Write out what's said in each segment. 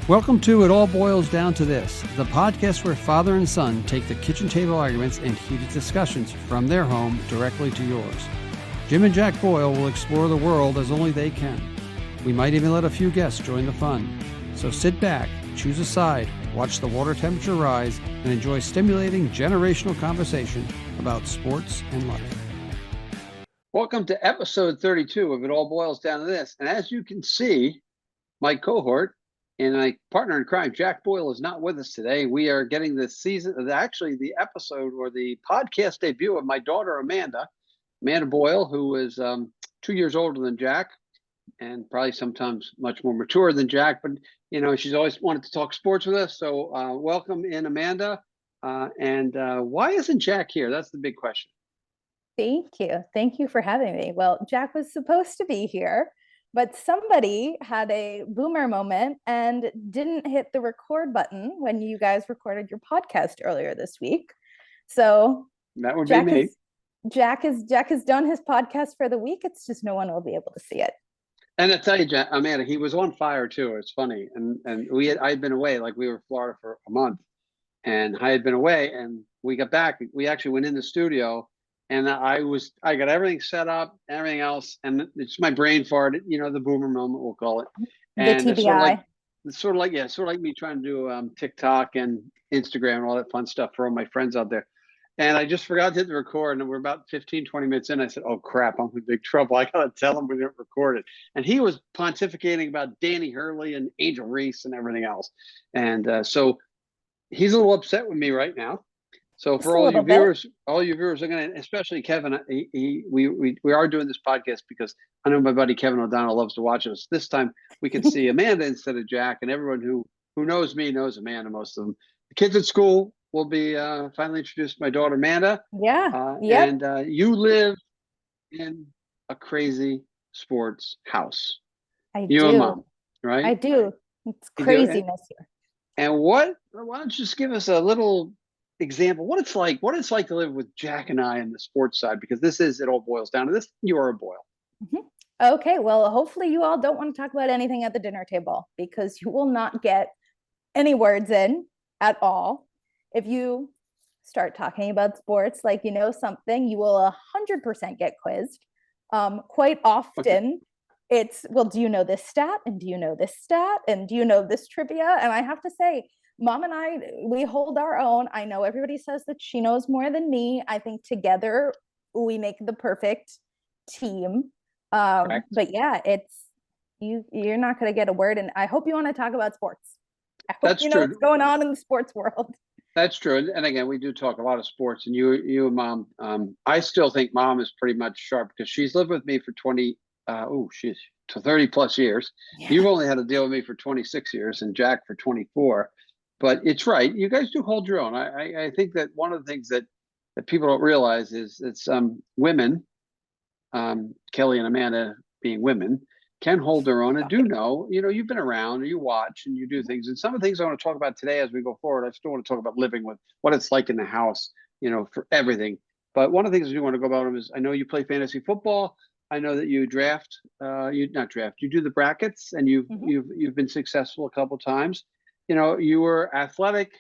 Welcome to It All Boils Down to This, the podcast where father and son take the kitchen table arguments and heated discussions from their home directly to yours. Jim and Jack Boyle will explore the world as only they can. We might even let a few guests join the fun. So sit back, choose a side, watch the water temperature rise, and enjoy stimulating generational conversation about sports and life. Welcome to episode 32 of It All Boils Down to This. And as you can see, my cohort and my partner in crime, Jack Boyle, is not with us today. We are getting the episode or the podcast debut of my daughter, Amanda Boyle, who is 2 years older than Jack and probably sometimes much more mature than Jack. But, you know, she's always wanted to talk sports with us. So welcome in, Amanda. And why isn't Jack here? That's the big question. Thank you. Thank you for having me. Well, Jack was supposed to be here, but somebody had a boomer moment and didn't hit the record button when you guys recorded your podcast earlier this week. So that would be me. Jack has done his podcast for the week. It's just no one will be able to see it. And I tell you, Jack, Amanda, he was on fire too. It's funny. And I had been away, like we were in Florida for a month, and I had been away, and we got back. We actually went in the studio. And I got everything set up, everything else, and it's my brain farted, you know, the boomer moment, we'll call it. And the TBI. It's sort of like me trying to do TikTok and Instagram and all that fun stuff for all my friends out there. And I just forgot to hit the record, and we're about 15, 20 minutes in. I said, oh, crap, I'm in big trouble. I got to tell him we didn't record it. And he was pontificating about Danny Hurley and Angel Reese and everything else. And so he's a little upset with me right now. So for all you viewers are going to, especially Kevin, we are doing this podcast because I know my buddy Kevin O'Donnell loves to watch us. This time we can see Amanda instead of Jack, and everyone who knows me knows Amanda. Most of them. The kids at school will be finally introduced to my daughter Amanda. Yeah. And you live in a crazy sports house. I you do. And Mom, right? I do. It's craziness here. And why don't you just give us a little example what it's like to live with Jack and I on the sports side, because it all boils down to this. You are a Boyle. Mm-hmm. Okay, well, hopefully you all don't want to talk about anything at the dinner table, because you will not get any words in at all. If you start talking about sports like you know something, you will 100% get quizzed. Quite often it's, well, do you know this stat, and do you know this stat, and do you know this trivia? And I have to say, Mom and I, we hold our own. I know everybody says that she knows more than me. I think together we make the perfect team. But yeah, it's you're not going to get a word. And I hope you want to talk about sports. I hope you know what's going on in the sports world. That's true. And again, we do talk a lot of sports. And you and Mom, I still think Mom is pretty much sharp because she's lived with me for 30 plus years. Yeah. You've only had to deal with me for 26 years and Jack for 24. But it's right. You guys do hold your own. I think that one of the things that people don't realize is that women, Kelly and Amanda being women, can hold their own and do know. You know, you've been around, or you watch, and you do things. And some of the things I want to talk about today as we go forward, I still want to talk about living with what it's like in the house, you know, for everything. But one of the things we want to go about is I know you play fantasy football. I know that you draft. You do the brackets, and you've been successful a couple of times. You know, you were athletic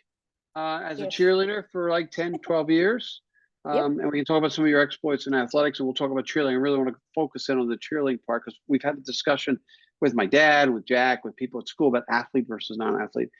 as a cheerleader for like 10, 12 years. And we can talk about some of your exploits in athletics, and we'll talk about cheerleading. I really want to focus in on the cheerleading part because we've had the discussion with my dad, with Jack, with people at school about athlete versus non-athlete.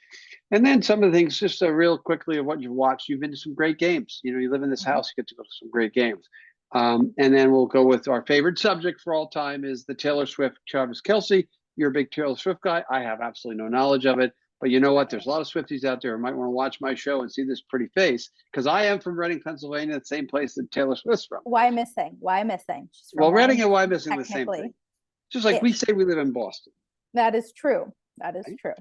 And then some of the things, just real quickly of what you've watched. You've been to some great games. You know, you live in this house, you get to go to some great games. And then we'll go with our favorite subject for all time is the Taylor Swift, Travis Kelce. You're a big Taylor Swift guy. I have absolutely no knowledge of it. But you know what? There's a lot of Swifties out there who might want to watch my show and see this pretty face, because I am from Reading, Pennsylvania, the same place that Taylor Swift's from. Why missing? Well, Reading and why missing the same thing. Just like we say we live in Boston. That is true. True.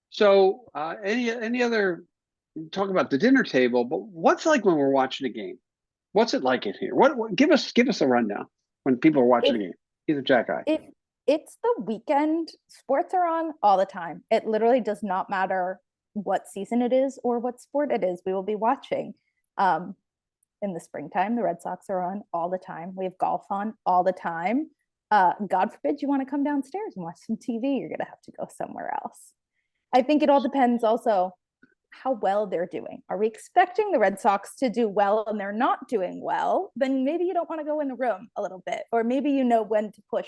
So any other talk about the dinner table, but what's like when we're watching a game? What's it like in here? What give us a rundown when people are watching a game? Either Jack or I. It's the weekend. Sports are on all the time. It literally does not matter what season it is or what sport it is. We will be watching. In the springtime, the Red Sox are on all the time. We have golf on all the time. God forbid you want to come downstairs and watch some TV. You're going to have to go somewhere else. I think it all depends also how well they're doing. Are we expecting the Red Sox to do well and they're not doing well? Then maybe you don't want to go in the room a little bit, or maybe you know when to push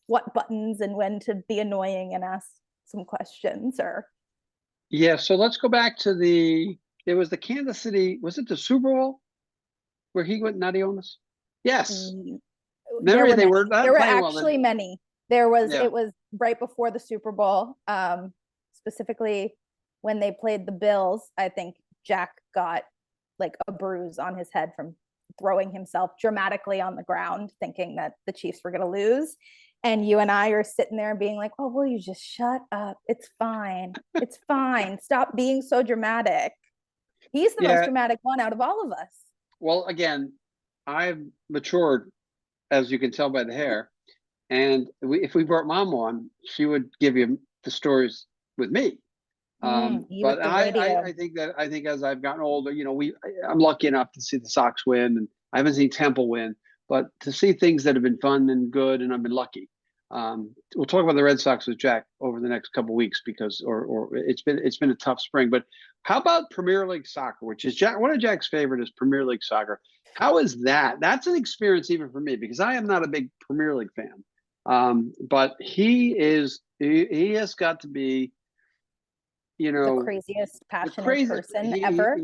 what buttons and when to be annoying and ask some questions. Or Yeah, so let's go back to it was the Kansas City, was it the Super Bowl where he went nutty on us? Yes. there Remember, were they many. were not There were playing well then. actually many. There was Yeah. It was right before the Super Bowl, specifically when they played the Bills. I think Jack got like a bruise on his head from throwing himself dramatically on the ground, thinking that the Chiefs were going to lose. And you and I are sitting there being like, "Oh, will you just shut up? It's fine. It's fine. Stop being so dramatic." He's the most Yeah. dramatic one out of all of us. Well, again, I've matured, as you can tell by the hair. And if we brought mom on, she would give you the stories with me. You But with the radio. I think as I've gotten older, I'm lucky enough to see the Sox win, and I haven't seen Temple win, but to see things that have been fun and good, and I've been lucky. We'll talk about the Red Sox with Jack over the next couple of weeks because, or it's been a tough spring. But how about Premier League soccer, which is one of Jack's favorite is Premier League soccer. How is that? That's an experience even for me because I am not a big Premier League fan. But he has got to be, The craziest, passionate person ever.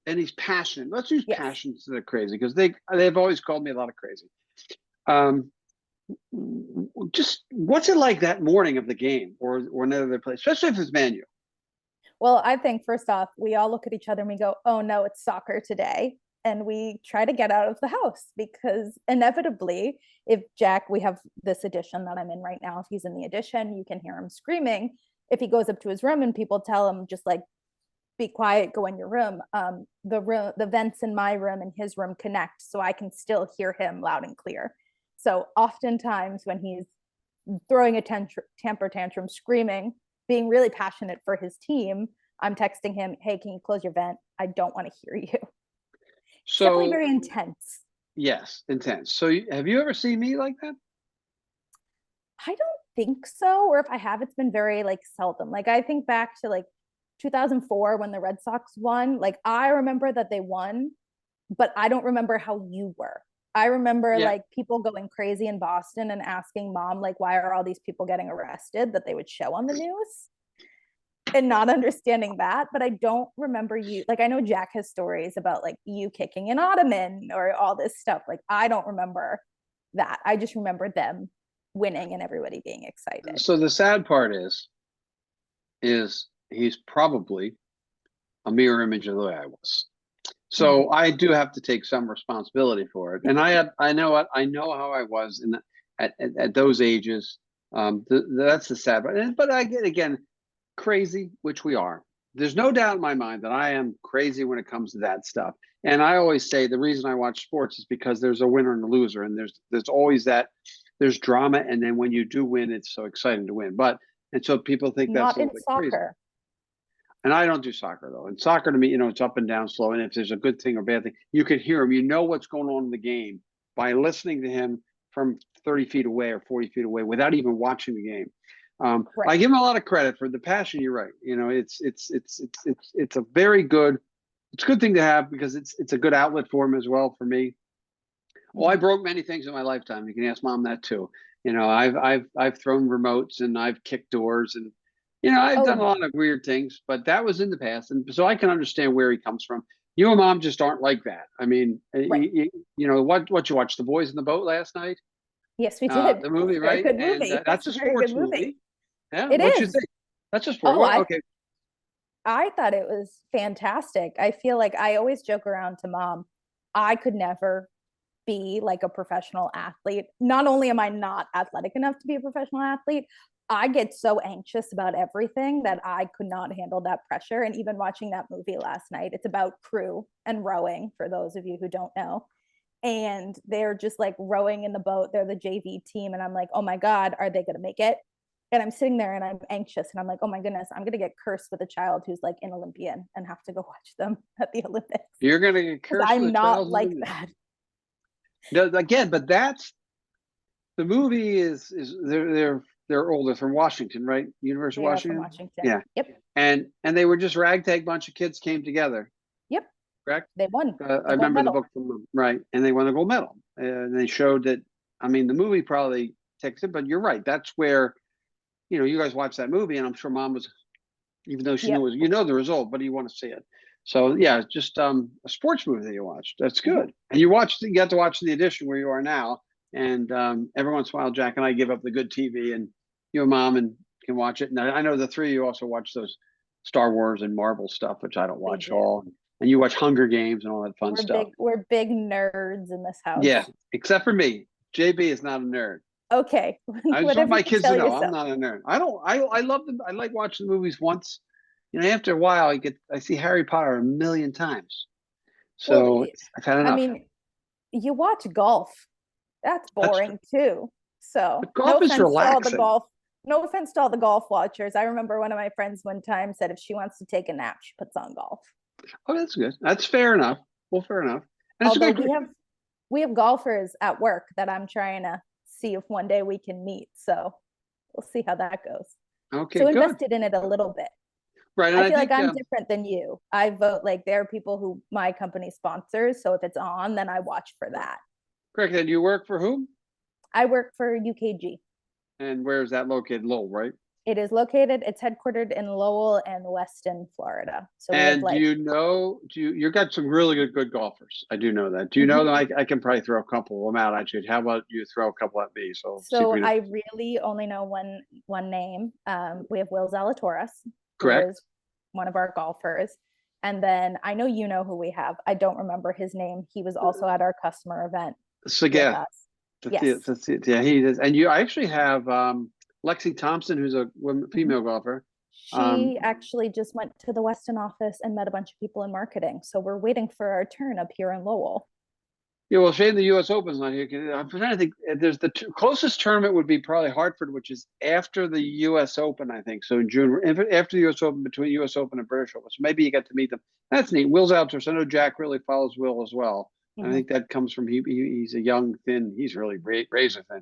And he's passionate. Let's use Yes. passion instead of crazy because they've always called me a lot of crazy. Just what's it like that morning of the game or another place, especially if it's Man U? Well, I think first off, we all look at each other and we go, "Oh no, it's soccer today." And we try to get out of the house because inevitably, if Jack, we have this edition that I'm in right now. If he's in the edition, you can hear him screaming. If he goes up to his room and people tell him just like, "Be quiet, go in your room," the vents in my room and his room connect, so I can still hear him loud and clear. So oftentimes when he's throwing a temper tantrum, screaming, being really passionate for his team, I'm texting him, "Hey, can you close your vent? I don't want to hear you." It's definitely very intense. Yes, intense. So have you ever seen me like that? I don't think so. Or if I have, it's been very like seldom. Like I think back to like 2004 when the Red Sox won. Like I remember that they won, but I don't remember how you were. I remember like people going crazy in Boston and asking mom, like, why are all these people getting arrested that they would show on the news? And not understanding that, but I don't remember you. Like I know Jack has stories about like you kicking an ottoman or all this stuff. Like I don't remember that. I just remember them winning and everybody being excited. So the sad part is he's probably a mirror image of the way I was. So I do have to take some responsibility for it. And I know how I was at those ages. That's the sad part. But I get, again, crazy, which we are. There's no doubt in my mind that I am crazy when it comes to that stuff. And I always say the reason I watch sports is because there's a winner and a loser, and there's always there's drama, and then when you do win, it's so exciting to win. And so people think that's not in soccer. Crazy. And I don't do soccer though. And soccer to me, it's up and down slow. And if there's a good thing or bad thing, you can hear him. You know what's going on in the game by listening to him from 30 feet away or 40 feet away without even watching the game. Right. I give him a lot of credit for the passion. You're right. It's a very good, it's a good thing to have because it's a good outlet for him as well. For me, I broke many things in my lifetime. You can ask mom that too. I've thrown remotes and I've kicked doors and I've done a lot of weird things, but that was in the past, and so I can understand where he comes from. You and mom just aren't like that. I mean, right. What you watched The Boys in the Boat last night? Yes, we did. The movie, right? Good movie. And that's a sports movie. Yeah, what you think? That's a sport. Okay. I thought it was fantastic. I feel like I always joke around to mom, I could never be like a professional athlete. Not only am I not athletic enough to be a professional athlete, I get so anxious about everything that I could not handle that pressure. And even watching that movie last night, it's about crew and rowing, for those of you who don't know. And they're just like rowing in the boat. They're the JV team. And I'm like, oh my God, are they going to make it? And I'm sitting there and I'm anxious. And I'm like, oh my goodness, I'm going to get cursed with a child who's like an Olympian and have to go watch them at the Olympics. You're going to get cursed. I'm not like that. No, again, but that's the movie is they're they're older, from Washington, right? University They of are from Washington. Washington. Yeah, Yep. and they were just ragtag bunch of kids came together. Yep. Correct. They won I the gold remember the medal. book from them, right? And they won the gold medal, and they showed that. I mean, the movie probably takes it, but you're right. That's where, you guys watched that movie, and I'm sure mom was, even though she Yep. knew, the result, but you want to see it. So yeah, just a sports movie that you watched. That's Mhm. good. And you got to watch the edition where you are now. And every once in a while, Jack and I give up the good TV, and your mom and can watch it. And I know the three of you also watch those Star Wars and Marvel stuff, which I don't We watch at do. all. And you watch Hunger Games and all that fun stuff. We're big nerds in this house. Yeah, except for me. JB is not a nerd. Okay. I just want Whatever my you kids to tell know I'm yourself. not a nerd. I love them. I like watching the movies once. After a while, I see Harry Potter a million times. So Well, I've had I enough. mean, you watch golf. That's That's boring too. So But golf is to all the relaxing. golf. No offense to all the golf watchers. I remember one of my friends one time said if she wants to take a nap, she puts on golf. Oh, that's good. That's fair enough. Well, fair enough. And it's a Although good we have golfers at work that I'm trying to see if one day we can meet. So we'll see how that goes. Okay, So good. invested in it a little bit. Right. And I feel think, like I'm different than you. I vote like there are people who my company sponsors. So if it's on, then I watch for that. correct. And you work for whom? I work for UKG. And where is that located? Lowell, right? It's headquartered in Lowell and Weston, Florida. So we have And you got some really good golfers. I do know that. Do you know that I can probably throw a couple of them out at you? How about you throw a couple at me? So I really only know one name. We have Will Zalatoris, who correct. is one of our golfers. And then I know you know who we have. I don't remember his name. He was also at our customer event. So yeah, Yes. yeah, he is. And I actually have Lexi Thompson, who's a female golfer. She actually just went to the Weston office and met a bunch of people in marketing. So we're waiting for our turn up here in Lowell. Yeah, well, shame the U.S. Open's not here. I'm trying to think. There's the closest tournament would be probably Hartford, which is after the U.S. Open, I think. So in June, after the U.S. Open, between U.S. Open and British Open. So maybe you get to meet them. That's neat. Will's out there. So I know Jack really follows Will as well. And I think that comes from he's a young, thin. He's really razor thin.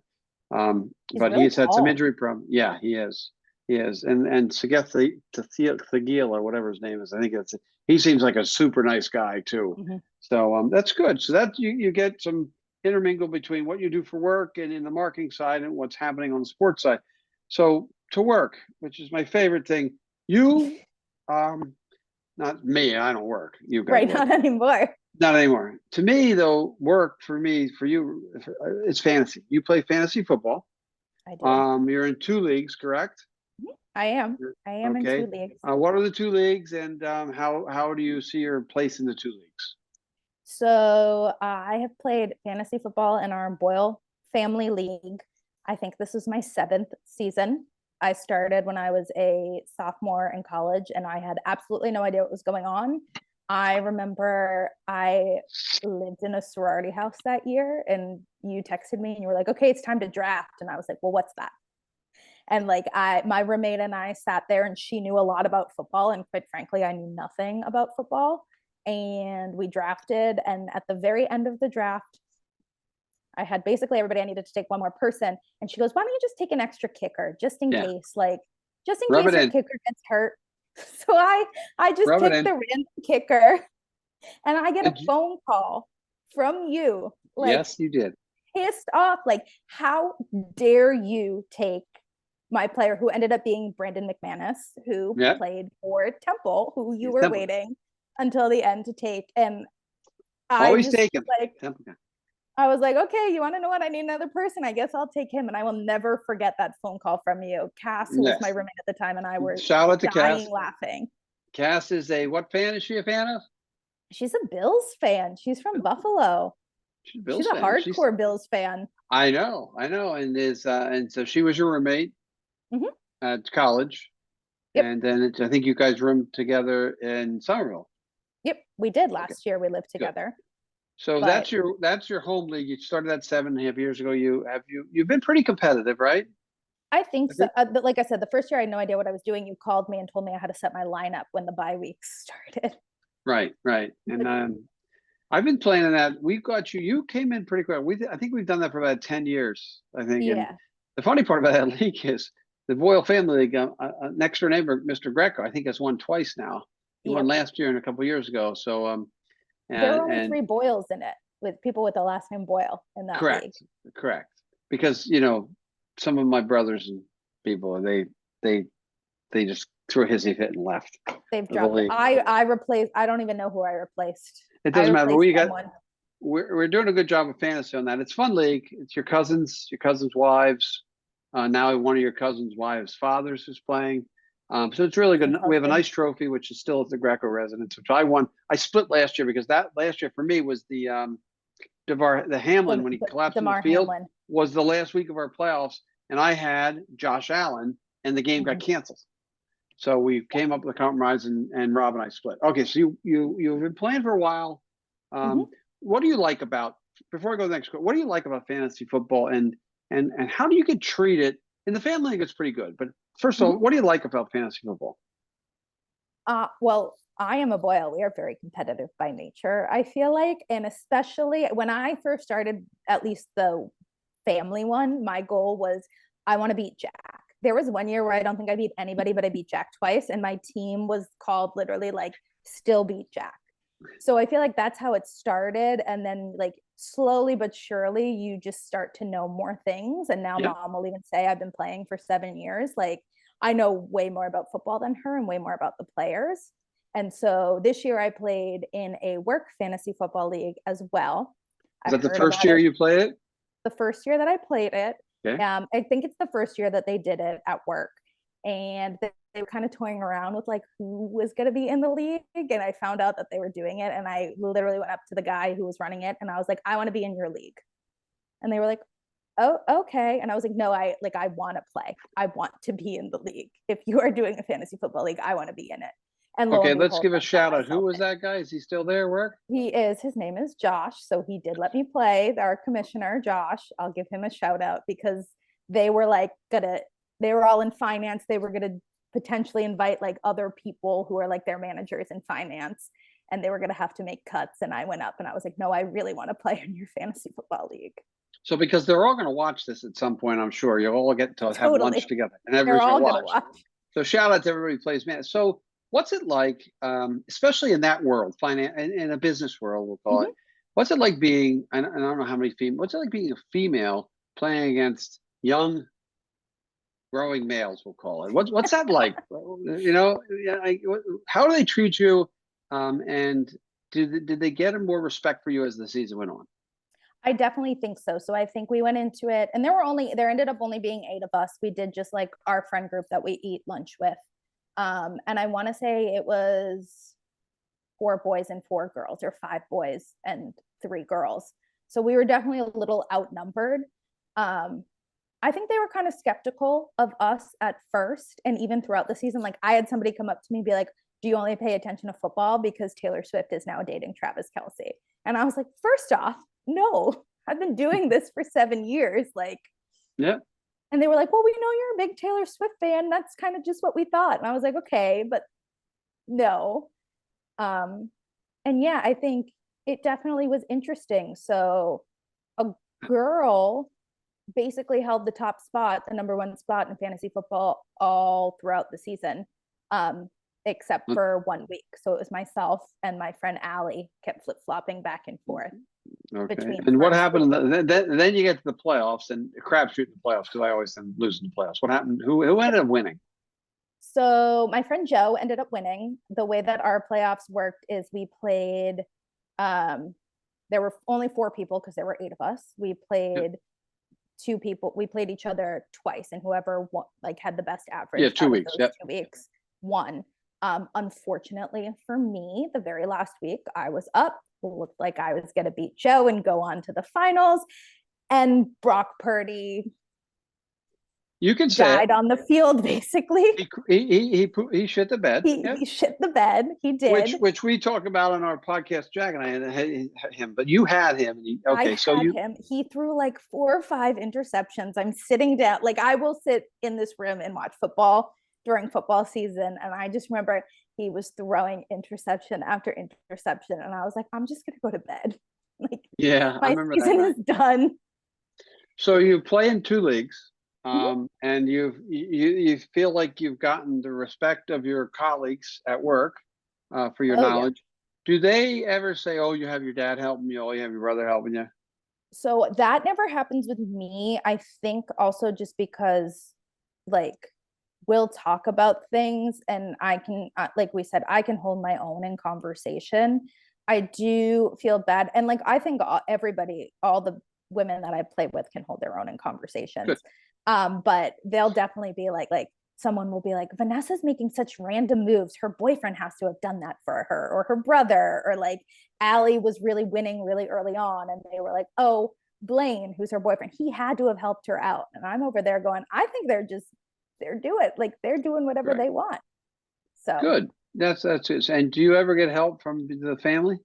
But really he's had some tall. injury problems. Yeah, he is. He is. And Sageth Thagil or whatever his name is. I think he seems like a super nice guy too. So that's good. So that you get some intermingle between what you do for work and in the marketing side and what's happening on the sports side. So to work, which is my favorite thing. You, not me. I don't work. You guys right? work. Not anymore. Not anymore. To me, though, work for you, it's fantasy. You play fantasy football. I do. You're in 2 leagues, correct? I am in 2 leagues. What are the 2 leagues, and how do you see your place in the 2 leagues? So I have played fantasy football in our Boyle family league. I think this is my 7th season. I started when I was a sophomore in college, and I had absolutely no idea what was going on. I remember I lived in a sorority house that year, and you texted me and you were like, okay, it's time to draft. And I was like, well, what's that? And like my roommate and I sat there, and she knew a lot about football. And quite frankly, I knew nothing about football. And we drafted. And at the very end of the draft, I had basically everybody. I needed to take one more person. And she goes, why don't you just take an extra kicker just in case, just in case your kicker gets hurt. So I just picked the random kicker, and I get a phone call from you. Yes, you did. Pissed off. Like, how dare you take my player, who ended up being Brandon McManus, who played for Temple, who you were waiting until the end to take. And I always take him. I was like, okay, you want to know what? I need another person. I guess I'll take him. And I will never forget that phone call from you. Cass, who was my roommate at the time, and I were shout out to dying Cass. laughing. Cass is what fan is she a fan of? She's a Bills fan. She's from Buffalo. She's a hardcore Bills fan. I know. And so she was your roommate at college. Yep. And then I think you guys roomed together in Somerville. Yep, we did last year. We lived together. Good. So that's your home league. You started that 7.5 years ago. You've been pretty competitive, right? I think so. Like I said, the first year I had no idea what I was doing. You called me and told me I had to set my lineup when the bye weeks started. Right. And I've been playing in that. We've got you. You came in pretty quick. I think we've done that for about 10 years. I think. Yeah. The funny part about that league is the Boyle family league. Next door neighbor, Mr. Greco, I think has won twice now. He won Yep. last year and a couple years ago. So There are only and 3 Boyles in it, with people with the last name Boyle in that league. correct. Because some of my brothers and people they just threw a hissy fit and left. They've dropped it. I replaced. I don't even know who I replaced. It doesn't matter. We got. Someone. We're doing a good job of fantasy on that. It's fun league. It's your cousins' wives. Now one of your cousins' wives' fathers who's playing. So it's really good. We have a nice trophy, which is still at the Greco residence, which I won. I split last year because that last year for me was the Hamlin when he collapsed in the field was the last week of our playoffs, and I had Josh Allen, and the game got canceled. So we came up with a compromise, and Rob and I split. Okay, so you've been playing for a while. What do you like about, before I go to the next question, what do you like about fantasy football, and how do you get treated? In the family league, it's pretty good. But first of all, what do you like about fantasy football? Well, I am a Boyle. We are very competitive by nature, I feel like. And especially when I first started, at least the family one, my goal was I want to beat Jack. There was one year where I don't think I beat anybody, but I beat Jack twice. And my team was called literally like still beat Jack. So I feel like that's how it started. And then like slowly but surely you just start to know more things. And now Mom will even say I've been playing for 7 years. Like I know way more about football than her and way more about the players. And so this year I played in a work fantasy football league as well. Is that the first year you played it? The first year that I played it. Okay. I think it's the first year that they did it at work. And they were kind of toying around with like who was going to be in the league. And I found out that they were doing it. And I literally went up to the guy who was running it. And I was like, I want to be in your league. And they were like, oh, okay. And I was like, no, I want to play. I want to be in the league. If you are doing a fantasy football league, I want to be in it. And okay, let's give a shout out. Who was that guy? Is he still there at work? He is. His name is Josh. So he did let me play. Our commissioner, Josh, I'll give him a shout out because they were like they were all in finance. They were gonna potentially invite like other people who are like their managers in finance, and they were gonna have to make cuts. And I went up and I was like, no, I really want to play in your fantasy football league. So because they're all going to watch this at some point, I'm sure you'll all get to have lunch together, and everybody's going to watch. So shout out to everybody who plays man. So what's it like, especially in that world, finance, in a business world, we'll call it. What's it like being? I don't know how many female. What's it like being a female playing against young, growing males? We'll call it. What's that like? How do they treat you? And did they get more respect for you as the season went on? I definitely think so. So I think we went into it, and there ended up only being 8 of us. We did just like our friend group that we eat lunch with. And I want to say it was 4 boys and 4 girls, or 5 boys and 3 girls. So we were definitely a little outnumbered. I think they were kind of skeptical of us at first, and even throughout the season. Like I had somebody come up to me and be like, do you only pay attention to football because Taylor Swift is now dating Travis Kelce? And I was like, first off, no, I've been doing this for 7 years. Like, yeah. And they were like, well, we know you're a big Taylor Swift fan. That's kind of just what we thought. And I was like, okay, but no. And yeah, I think it definitely was interesting. So a girl basically held the top spot, the number 1 spot in fantasy football all throughout the season, except for 1 week. So it was myself and my friend Allie kept flip-flopping back and forth. Okay. And what happened? Then you get to the playoffs, and crapshoot in the playoffs, because I always end losing the playoffs. What happened? Who ended up winning? So my friend Joe ended up winning. The way that our playoffs worked is we played. There were only 4 people because there were 8 of us. We played 2 people. We played each other twice, and whoever won, like had the best average. Yeah, 2 weeks. 2 weeks won. Unfortunately for me, the very last week I was up. Looked like I was going to beat Joe and go on to the finals, and Brock Purdy died on the field. Basically, he shit the bed. He shit the bed. He did, which we talk about on our podcast. Jack and I had him, but you had him. He threw like 4 or 5 interceptions. I'm sitting down, like I will sit in this room and watch football during football season, and I just remember he was throwing interception after interception, and I was like, I'm just gonna go to bed. Like, yeah, my season is done. So you play in 2 leagues. and you feel like you've gotten the respect of your colleagues at work for your Oh yeah. knowledge. Do they ever say, "Oh, you have your dad helping you. Oh, you have your brother helping you"? So that never happens with me. I think also just because like we'll talk about things and I can like we said I can hold my own in conversation. I do feel bad and like I think everybody all the women that I play with can hold their own in Good. conversations. But they'll definitely be like someone will be like Vanessa's making such random moves. Her boyfriend has to have done that for her or her brother or like Allie was really winning really early on and they were like, "Oh, Blaine, who's her boyfriend, he had to have helped her out." And I'm over there going, I think they're doing whatever Right. they want. So Good. That's it. And do you ever get help from the family?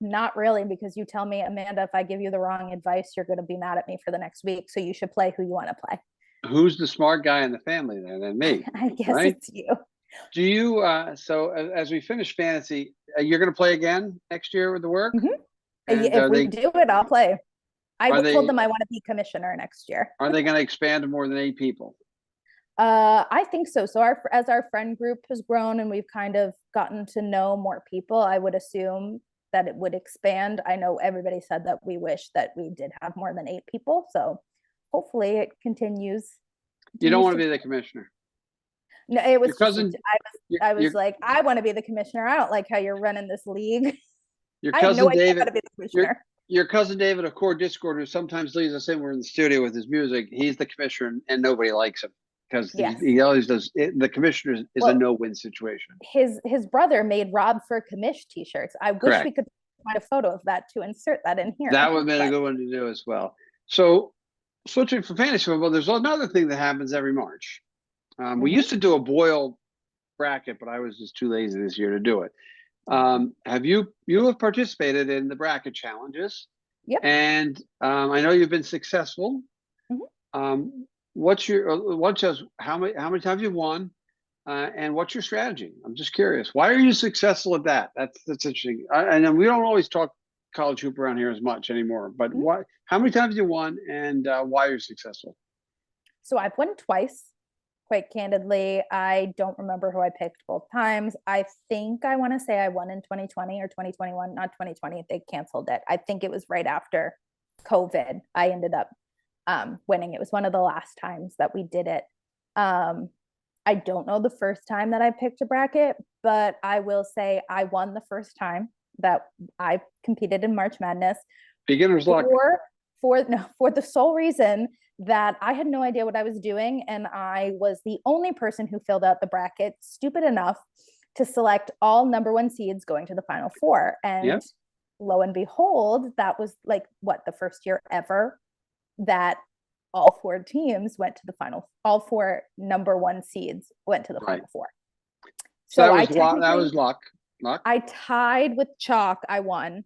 not really, because you tell me, Amanda, if I give you the wrong advice, you're going to be mad at me for the next week. So you should play who you want to play. Who's the smart guy in the family then? Than me, I guess right? it's you. Do you? So as we finish fantasy, you're going to play again next year with the work, Mm-hmm. and If we do it, I'll play. I are told they them I want to be commissioner next year. are they going to expand to more than 8 people? I think so. So as our friend group has grown and we've kind of gotten to know more people, I would assume that it would expand. I know everybody said that we wish that we did have more than 8 people. So hopefully it continues. You don't want to To be the commissioner. no, it Your was just cousin, I your was like, I want to be the commissioner. I don't like how you're running this league. your I have no cousin idea how David, to be the your commissioner. your cousin David of Core Discord, who sometimes leaves us in. We're in the studio with his music. He's the commissioner, and nobody likes him because Yes. he always does. The commissioner is a Well, no-win situation. his brother made Rob for Commish t-shirts. I wish we Correct. could find a photo of that to insert that in here. That would have been a But good one to do as well. So, switching from fantasy football, there's another thing that happens every March. We mhm. used to do a Boyle bracket, but I was just too lazy this year to do it. Have you have participated in the bracket challenges? Yep. And I know you've been successful. Mhm. What's just how many times you've won, and what's your strategy? I'm just curious. Why are you successful at that? That's interesting. And we don't always talk college hoop around here as much anymore. But Mhm. why? How many times you won, and why you're successful? So I've won twice. Quite candidly, I don't remember who I picked both times. I think I want to say I won in 2020 or 2021, not 2020. They canceled it. I think it was right after COVID. I ended up winning. It was one of the last times that we did it. I don't know the first time that I picked a bracket, but I will say I won the first time that I competed in March Madness Beginner's luck. for the sole reason that I had no idea what I was doing. And I was the only person who filled out the bracket, stupid enough to select all number one seeds going to the final four. And Yep. lo and behold, that was like the first year ever that all four teams went to the final, all four number one seeds went to the Right. final four. So that was luck. That was luck. Luck. I tied with Chalk. I won.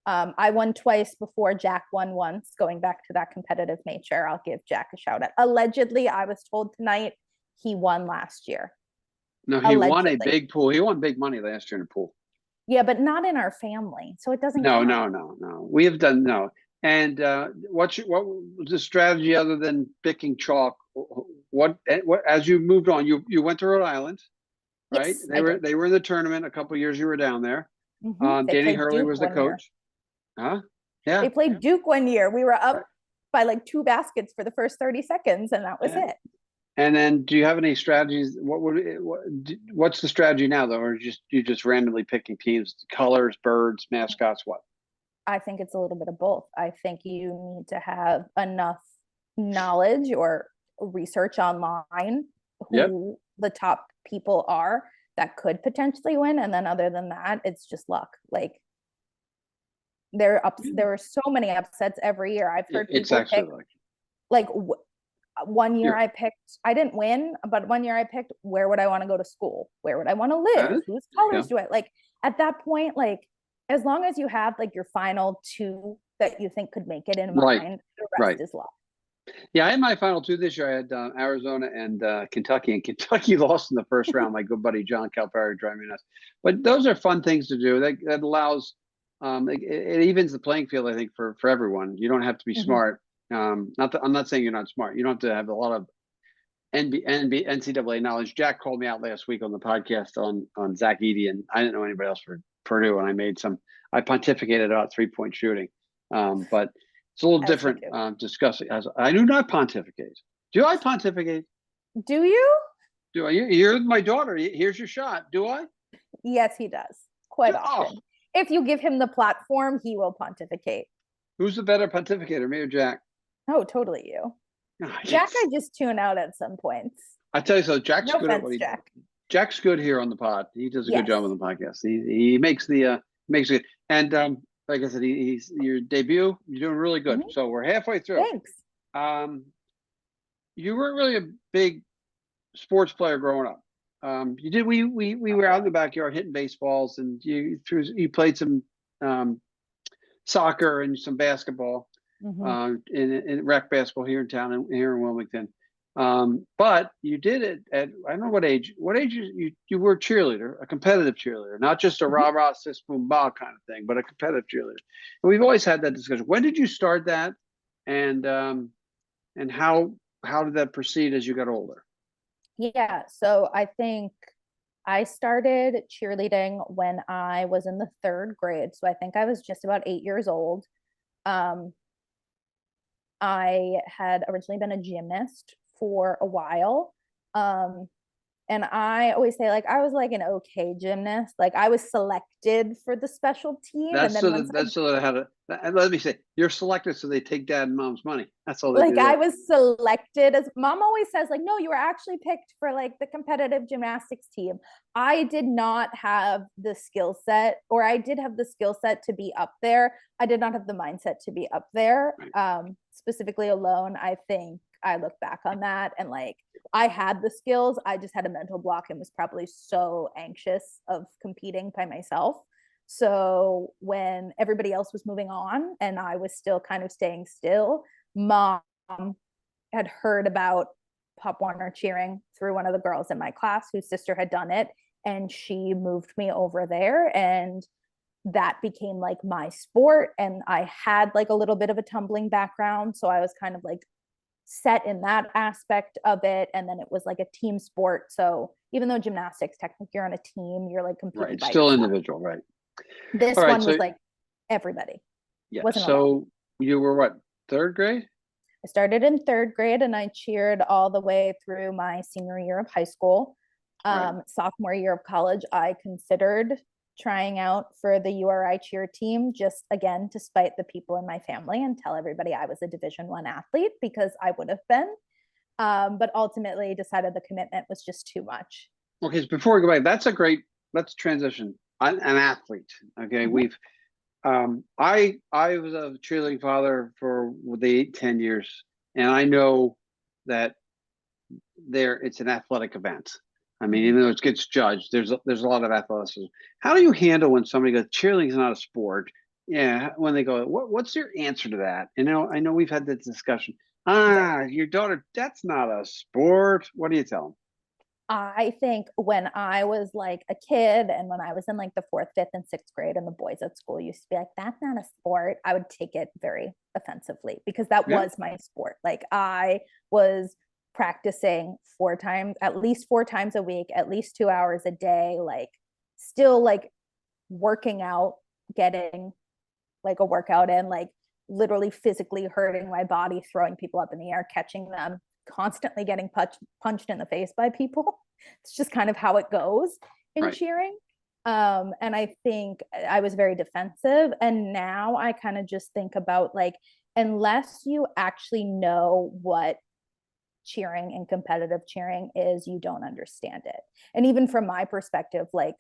I won twice before Jack won once. Going back to that competitive nature, I'll give Jack a shout out. Allegedly, I was told tonight he won last year. No, he won a big pool. He won big money last year in a pool. Yeah, but not in our family, so it doesn't. No, count. no. We have done no. And what was the strategy other than picking Chalk? What as you moved on, you went to Rhode Island, right? Yes, They were in the tournament a couple of years. You were down there. They Danny played Hurley Duke was the one year. coach. Huh? Yeah. They played Duke one year. We were up by like 2 baskets for the first 30 seconds, and that was it. And then, do you have any strategies? What's the strategy now, though, or you just randomly picking teams, colors, birds, mascots? What? I think it's a little bit of both. I think you need to have enough knowledge or research online who the top people are that could potentially win, and then other than that, it's just luck. Like there are so many upsets every year. I've heard people pick like one year I didn't win, but one year I picked where would I want to go to school? Where would I want to live? Whose colors do I like? At that point, like as long as you have like your final two that you think could make it in mind, the rest is luck. Yeah, I had my final two this year. I had Arizona and Kentucky, and Kentucky lost in the first round. My good buddy John Calipari driving me nuts. But those are fun things to do. That allows it evens the playing field, I think, for everyone. You don't have to be smart. I'm not saying you're not smart. You don't have to have a lot of NCAA knowledge. Jack called me out last week on the podcast on Zach Edey, and I didn't know anybody else for Purdue, and I pontificated about 3-point shooting. But it's a little different discussing. I do not pontificate. Do I pontificate? Do you? Do I? You're my daughter. Here's your shot. Do I? Yes, he does. Quite often. If you give him the platform, he will pontificate. Who's the better pontificator, me or Jack? Oh, totally you. Oh, Jack, I just tune out at some points. I tell you so. Jack's no good offense, at what he Jack. Jack's good here on the pod. He does a good job on the podcast. He makes it. And like I said, he's your debut. You're doing really good. So we're halfway through. Thanks. You weren't really a big sports player growing up. You did. We were out in the backyard hitting baseballs, and you played some soccer and some basketball. In rec basketball here in town and here in Wilmington. But you did it at, I don't know what age you were a cheerleader, a competitive cheerleader, not just a rah-rah, sis, boom, bah kind of thing, but a competitive cheerleader. And we've always had that discussion. When did you start that? And how did that proceed as you got older? Yeah. So I think I started cheerleading when I was in the 3rd grade. So I think I was just about 8 years old. I had originally been a gymnast for a while. And I always say, like, I was like an okay gymnast. Like, I was selected for the special team. Let me say, you're selected so they take dad and mom's money. That's all they do. I was selected as mom always says, like, no, you were actually picked for like the competitive gymnastics team. I did not have the skill set, or I did have the skill set to be up there. I did not have the mindset to be up there. Specifically alone, I think I look back on that and like, I had the skills. I just had a mental block and was probably so anxious of competing by myself. So when everybody else was moving on and I was still kind of staying still, mom had heard about Pop Warner cheering through one of the girls in my class whose sister had done it. And she moved me over there, and that became like my sport. And I had like a little bit of a tumbling background. So I was kind of like set in that aspect of it. And then it was like a team sport. So even though gymnastics, technically you're on a team, you're like competing by still yourself. Individual, right? This one was like everybody. Yeah. So you were what, 3rd grade? I started in 3rd grade and I cheered all the way through my senior year of high school. Sophomore year of college, I considered trying out for the URI cheer team, just again to spite the people in my family and tell everybody I was a Division I athlete, because I would have been, but ultimately decided the commitment was just too much. Okay, so before we go back, let's transition. I'm an athlete. Okay, we've I was a cheerleading father for the 10 years, and I know that it's an athletic event. I mean, even though it gets judged, there's a lot of athleticism. How do you handle when somebody goes, cheerleading is not a sport? Yeah, when they go, what's your answer to that? You know, I know we've had this discussion. Your daughter, that's not a sport. What do you tell them? I think when I was like a kid and when I was in like the 4th, 5th, and 6th grade, and the boys at school used to be like, that's not a sport, I would take it very offensively, because that was my sport. Like, I was practicing at least 4 times a week, at least 2 hours a day, like still like working out, getting like a workout in, like literally physically hurting my body, throwing people up in the air, catching them, constantly getting punched in the face by people. It's just kind of how it goes in cheering. And I think I was very defensive. And now I kind of just think about like, unless you actually know what cheering and competitive cheering is, you don't understand it. And even from my perspective, like,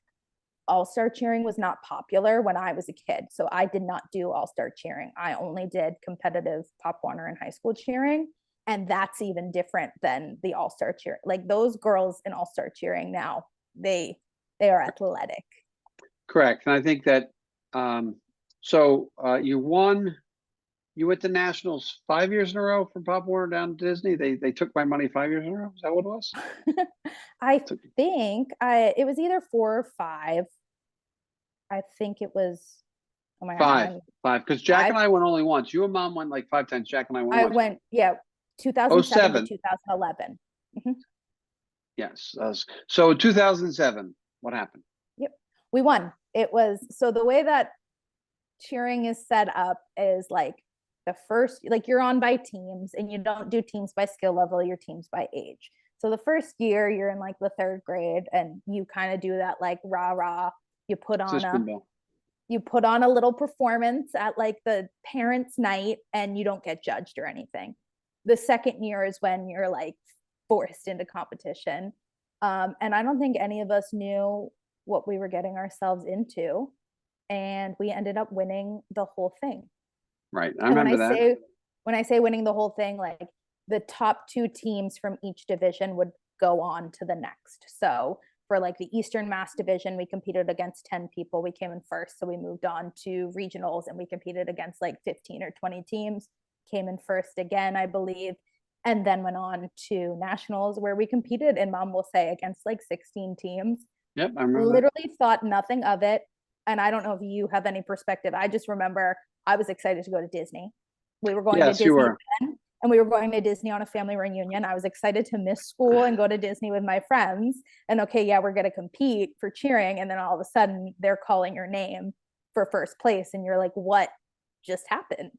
all-star cheering was not popular when I was a kid. So I did not do all-star cheering. I only did competitive Pop Warner in high school cheering. And that's even different than the all-star cheer. Like, those girls in all-star cheering now, they are athletic. Correct. And I think that you went to nationals 5 years in a row from Pop Warner down to Disney. They took my money 5 years in a row. Is that what it was? I think it was either 4 or 5. I think it was Oh my God, Five. Because Jack and Five? I went only once. You and Mom went like 5 times. Jack and I went I once. went, yeah, 2007 to 2011. Mhm. Yes. So 2007, what happened? Yep. We won. It was, so the way that cheering is set up is like the first, like you're on by teams and you don't do teams by skill level, you're teams by age. So the first year you're in like the 3rd grade and you kind of do that like rah. You put on a little performance at like the parents' night and you don't get judged or anything. The second year is when you're like forced into competition. And I don't think any of us knew what we were getting ourselves into. And we ended up winning the whole thing. Right. I remember that. When I say winning the whole thing, like the top 2 teams from each division would go on to the next. So for like the Eastern Mass division, we competed against 10 people. We came in first. So we moved on to regionals and we competed against like 15 or 20 teams, came in first again, I believe, and then went on to nationals where we competed, and Mom will say, against like 16 teams. Yep, I remember Literally thought nothing of it. And I don't know if you have any perspective. I just remember I was excited to go to Disney. We were going to Disney then, and we were going to Disney on a family reunion. I was excited to miss school and go to Disney with my friends. And okay, yeah, we're going to compete for cheering. And then all of a sudden they're calling your name for first place. And you're like, what just happened?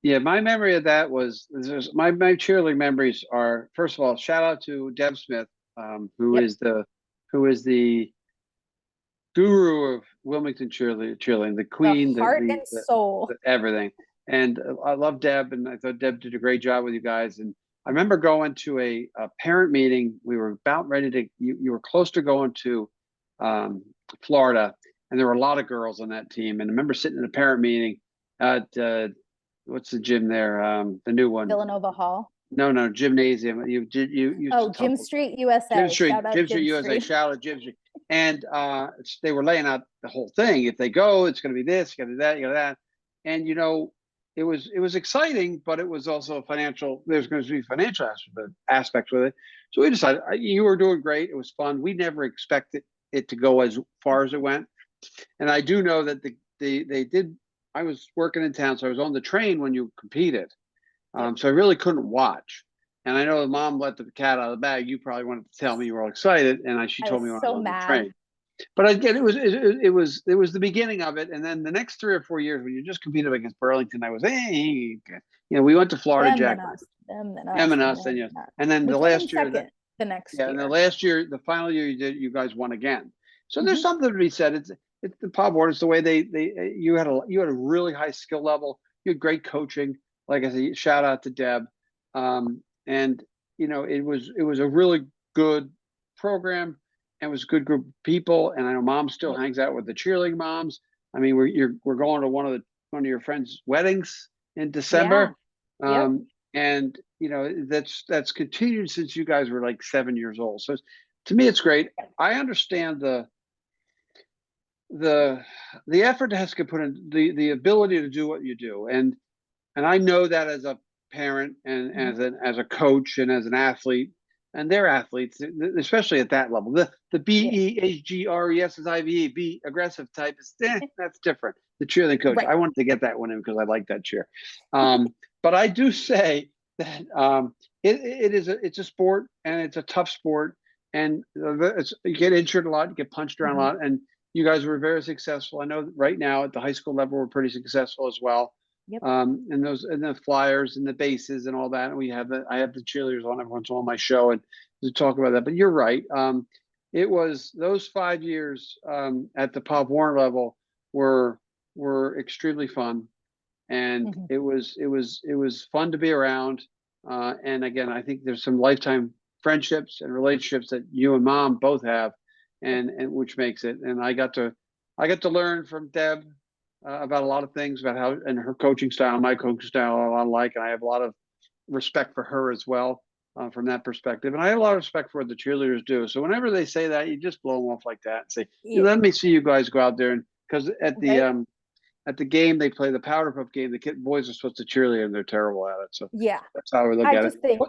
Yeah, my memory of that was my cheerleading memories are, first of all, shout out to Deb Smith, who is the guru of Wilmington cheerleading, the queen, the heart and soul, everything. And I love Deb, and I thought Deb did a great job with you guys. And I remember going to a parent meeting. We were about ready to, you were close to going to Florida, and there were a lot of girls on that team. And I remember sitting in a parent meeting at, what's the gym there? The new one. Villanova Hall. No, gymnasium. Gym Street USA. Gym Street USA. Shout out Gym Street. And they were laying out the whole thing. If they go, it's going to be this, going to be that, that. And it was exciting, but it was also there's going to be financial aspects with it. So we decided, you were doing great. It was fun. We never expected it to go as far as it went. And I do know that they did. I was working in town, so I was on the train when you competed. So I really couldn't watch. And I know the Mom let the cat out of the bag. You probably wanted to tell me you were all excited, and she told me when I was on the train. But again, it was the beginning of it, and then the next 3 or 4 years when you just competed against Burlington, I was we went to Florida, Jack, them and us, and then the last year, and the last year, the final year you guys won again. So there's something to be said. It's the Pop Warner. It's the way you had a really high skill level. You had great coaching. Like I said, shout out to Deb, and it was a really good program. It was a good group of people, and I know Mom still hangs out with the cheerleading moms. I mean, we're going to one of your friends' weddings in December, and that's continued since you guys were like 7 years old. So to me, it's great. I understand the effort that has to get put in, the ability to do what you do, and I know that as a parent and as a coach and as an athlete. And they're athletes, especially at that level. The BEHGRES is IVE, be aggressive type is that's different. The cheerleading coach, right. I wanted to get that one in because I like that cheer. But I do say that it's a sport, and it's a tough sport, and you get injured a lot, you get punched around a lot, and you guys were very successful. I know right now at the high school level we're pretty successful as well. And the flyers and the bases and all that. And I have the cheerleaders on every once in a while on my show and to talk about that. But you're right. It was those 5 years at the Pop Warner level were extremely fun, and it was fun to be around. And again, I think there's some lifetime friendships and relationships that you and Mom both have, and which makes it. And I got to learn from Deb about a lot of things about how, and her coaching style, my coaching style are a lot alike, and I have a lot of respect for her as well from that perspective. And I have a lot of respect for what the cheerleaders do. So whenever they say that, you just blow them off like that and say, let me see you guys go out there. And because at the game they play, the Powder Puff game, the boys are supposed to cheerlead and they're terrible at it. So that's how we look at it. I just think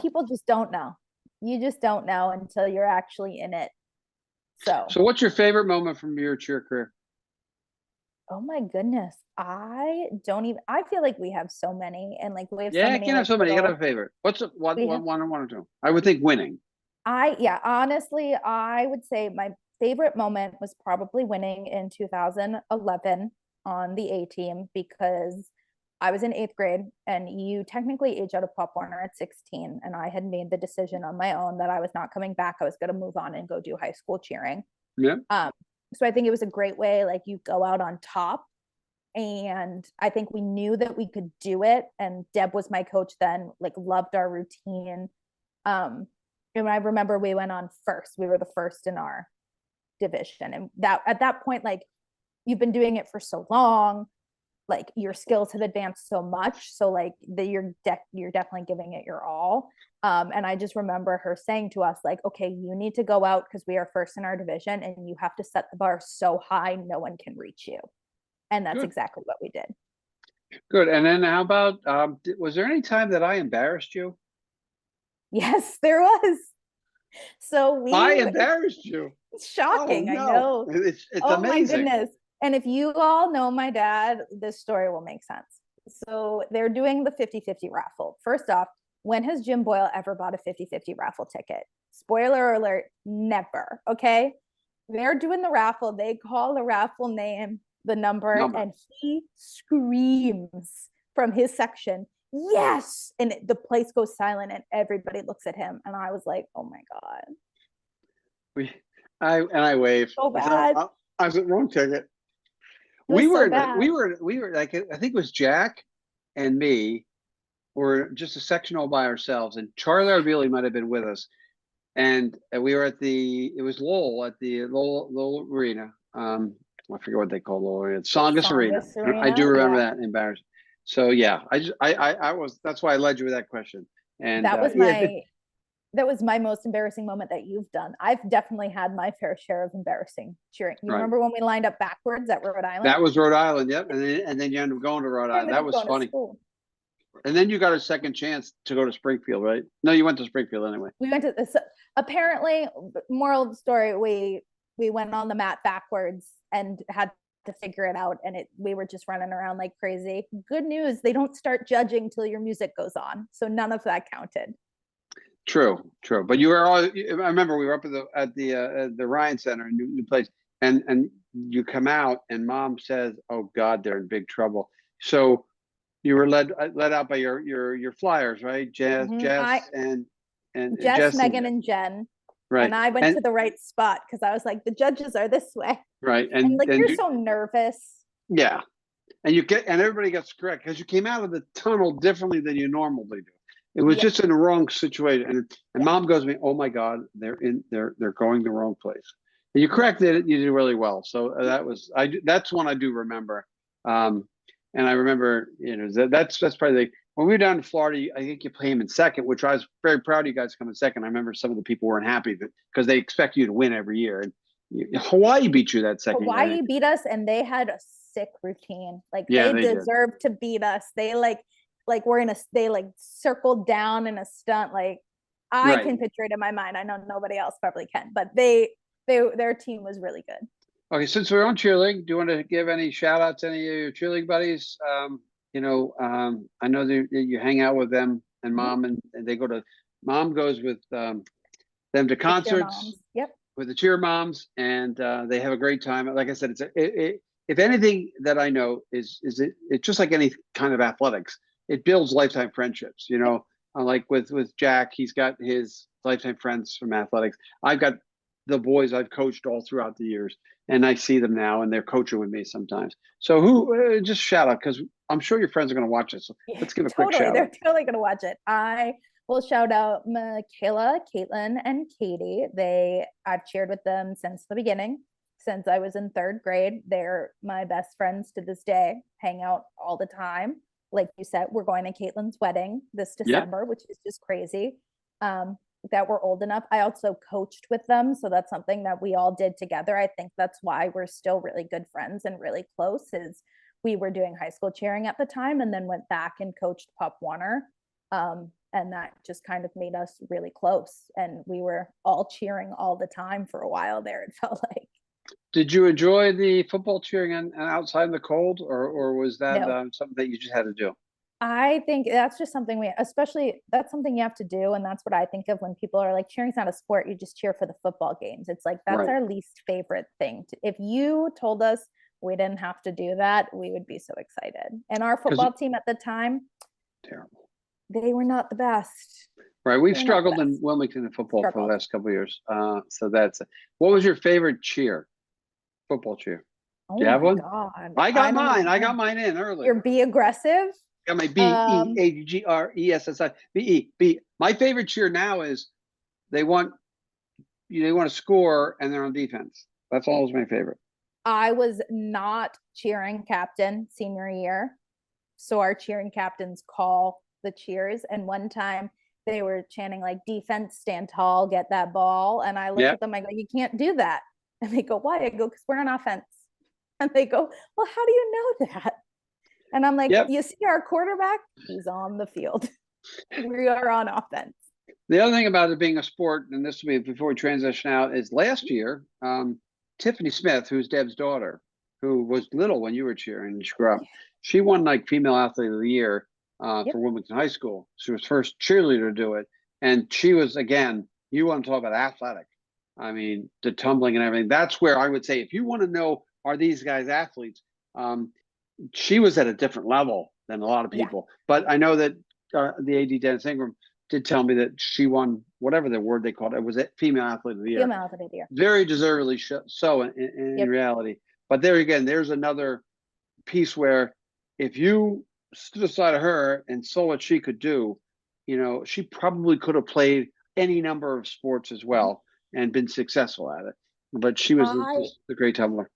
people just don't know. You just don't know until you're actually in it. So what's your favorite moment from your cheer career? Oh my goodness. I feel like we have so many, and like we have so Yeah, I many can't have like so many. You gotta have little, a favorite. What's it? we have, One or two? I would think winning. yeah, honestly, I would say my favorite moment was probably winning in 2011 on the A team, because I was in eighth grade and you technically age out of Pop Warner at 16. And I had made the decision on my own that I was not coming back. I was going to move on and go do high school cheering. Yeah. Um, so I think it was a great way, like you go out on top. And I think we knew that we could do it. And Deb was my coach then, like loved our routine. Um, and I remember we went on first. We were the first in our division. And that at that point, like you've been doing it for so long, like your skills have advanced so much. So like you're definitely giving it your all. And I just remember her saying to us, like, okay, you need to go out because we are first in our division and you have to set the bar so high no one can reach you. And that's Good. exactly what we did. Good. And then how about was there any time that I embarrassed you? Yes, there was. So I we embarrassed you. Oh shocking, I no. know. It's Oh my amazing. goodness. And if you all know my dad, this story will make sense. So they're doing the 50-50 raffle. First off, when has Jim Boyle ever bought a 50-50 raffle ticket? Spoiler alert, never. Okay. They're doing the raffle. They call the raffle name, the number, Number. and he screams from his section, yes. And the place goes silent and everybody looks at him. And I was like, oh my God. We I waved. So I said, bad. I was at wrong ticket. It was so bad. We were like I think it was Jack and me were just a section all by ourselves, and Charlie Arbeely might have been with us. And we were at it was Lowell at the Lowell Arena. I forget what they call Lowell Arena. Songus Arena. Songus I do Arena. remember Yeah. that. Embarrassed. So yeah, I was. That's why I led you with that question. And That was yeah, my most embarrassing moment that you've done. I've definitely had my fair share of embarrassing cheering. You right. remember when we lined up backwards at Rhode Island? That was Rhode Island. Yep. And then you ended up going to Rhode I Island. ended That up was going to funny. school. And then you got a second chance to go to Springfield, right? No, you went to Springfield anyway. We went to this. Apparently, moral of the story, we went on the mat backwards and had to figure it out, and we were just running around like crazy. Good news, they don't start judging till your music goes on, so none of that counted. True, true. But you were all. I remember we were up at the Ryan Center in New Place, and you come out, and Mom says, "Oh God, they're in big trouble." So you were led out by your flyers, right? I And Jess, Jess Megan, and Jen, right, and I went to the right spot because I was like, the judges are this way, right, and like and you're you, so nervous. yeah, and everybody gets correct because you came out of the tunnel differently than you normally do. It was Yeah, just in the wrong situation, and yeah. Mom goes to me, "Oh my God, they're going the wrong place." And you corrected it. You did really well. So that's one I do remember. Um, and I remember, that's probably when we were down in Florida. I think you play him in second, which I was very proud of you guys to come in second. I remember some of the people weren't happy because they expect you to win every year, and Hawaii beat you that second year, I Hawaii think. beat us, and they had a sick routine. Like Yeah, they they did. deserved to beat us. They like were they like circled down in a stunt. Like I Right. can picture it in my mind. I know nobody else probably can, but their team was really good. Okay, since we're on cheerleading, do you want to give any shout outs to any of your cheerleading buddies? I know that you hang out with them and Mhm. Mom, and Mom goes with them to The cheer concerts moms. Yep. with the cheer moms, and they have a great time. Like I said, if anything that I know it's just like any kind of athletics. It builds lifetime friendships. Yep. Like with Jack, he's got his lifetime friends from athletics. I've got the boys I've coached all throughout the years, and I see them now, and they're coaching with me sometimes. So just shout out because I'm sure your friends are going to watch this. So Yeah, let's give a quick totally. shout They're out. totally gonna watch it. I will shout out Michaela, Caitlin, and Katie. I've cheered with them since the beginning, since I was in third grade. They're my best friends to this day, hang out all the time. Like you said, we're going to Caitlin's wedding this Yeah, December, which is just crazy. That we're old enough. I also coached with them, so that's something that we all did together. I think that's why we're still really good friends and really close, is we were doing high school cheering at the time and then went back and coached Pop Warner. And that just kind of made us really close. And we were all cheering all the time for a while there, it felt like. Did you enjoy the football cheering and outside in the cold, or was that No, something that you just had to do? I think that's just something especially that's something you have to do. And that's what I think of when people are like, cheering's not a sport, you just cheer for the football games. It's like, that's Right. our least favorite thing. If you told us we didn't have to do that, we would be so excited. And our Because football team at the time, terrible. they were not the best. Right. We've They were not the struggled in best. Wilmington in football for the Struggled. last couple of years. So that's what was your favorite cheer? Football cheer. Do Oh you have my one? God. I I got don't mine. even I know. got mine in early. You're be aggressive. Got my Um, BEAGRESSI. B. My favorite cheer now is they want they want to score and they're on defense. That's always my favorite. I was not cheering captain senior year. So our cheering captains call the cheers. And one time they were chanting like defense, stand tall, get that ball. And I looked Yeah. at them, I go, you can't do that. And they go, why? I go, because we're on offense. And they go, well, how do you know that? And I'm like, Yep. you see our quarterback? He's on the field. We are on offense. The other thing about it being a sport, and this will be before we transition out, is last year, Tiffany Smith, who's Deb's daughter, who was little when you were cheering and she grew up, she won like female athlete of the year Yep. for Wilmington High School. She was first cheerleader to do it. And she was, again, you want to talk about athletic. I mean, the tumbling and everything. That's where I would say, if you want to know, are these guys athletes? She was at a different level than a lot of Yeah. people. But I know that the AD Dennis Ingram did tell me that she won whatever the word they called it. It was a female athlete of the year. Female athlete of the year. Very deservedly so in Yep. reality. But there again, there's another piece where if you stood aside of her and saw what she could do, she probably could have played any number of sports as well and been successful at it. But she was just a great tumbler.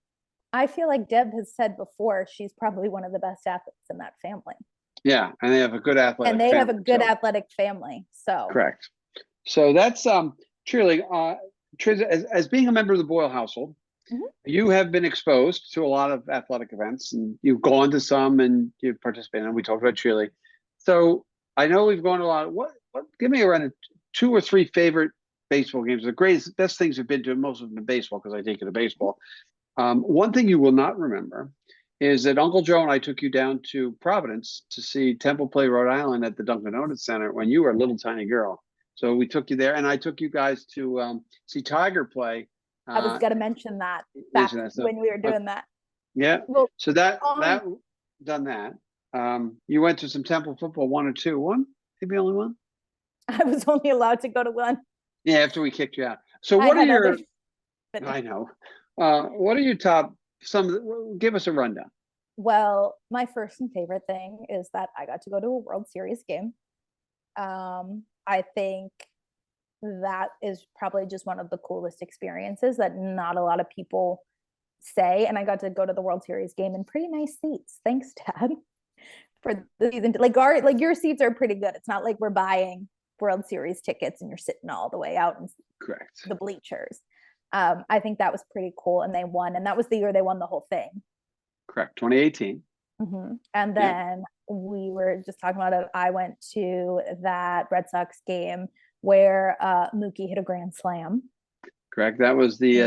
I feel like Deb has said before, she's probably one of the best athletes in that family. Yeah, and they have a good athletic And they family, have a good athletic family. So correct. So that's cheerleading. As being a member of the Boyle household, you have been exposed to a lot of athletic events, and you've gone to some and you've participated. And we talked about cheerleading. So I know we've gone to a lot. What? Give me around 2 or 3 favorite baseball games. The best things we've been to. Most of them in baseball because I take you to baseball. One thing you will not remember is that Uncle Joe and I took you down to Providence to see Temple play Rhode Island at the Dunkin' Donuts Center when you were a little tiny girl. So we took you there, and I took you guys to see Tiger play. I was going to mention that back when we were doing that. Yeah. Well, so that done that. You went to some Temple football, 1 or 2, one, maybe only one. I was only allowed to go to one. Yeah, after we kicked you out. So what are your? I know. What are your top? Give us a rundown. Well, my first and favorite thing is that I got to go to a World Series game. I think that is probably just one of the coolest experiences that not a lot of people say. And I got to go to the World Series game in pretty nice seats. Thanks, Dad, for the season. Like your seats are pretty good. It's not like we're buying World Series tickets and you're sitting all the way out in the bleachers. I think that was pretty cool, and they won, and that was the year they won the whole thing. Correct, 2018. And then we were just talking about it. I went to that Red Sox game where Mookie hit a grand slam. Correct. That was the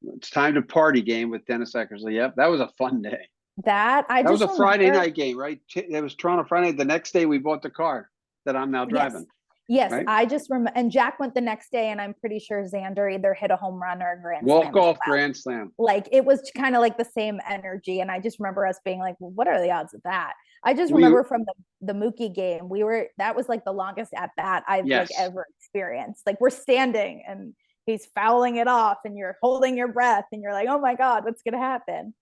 it's time to party game with Dennis Eckersley. Yep, that was a fun day. That was a Friday night game, right? It was Toronto Friday. The next day we bought the car that I'm now driving. Yes, right? I just remember, and Jack went the next day, and I'm pretty sure Xander either hit a home run or a grand slam. Walk-off grand slam. Like, it was kind of like the same energy, and I just remember us being like, well, what are the odds of that? I just remember from the Mookie game, that was like the longest at bat I've like ever experienced. Like, we're standing, and he's fouling it off, and you're holding your breath, and you're like, oh my God, what's going to happen?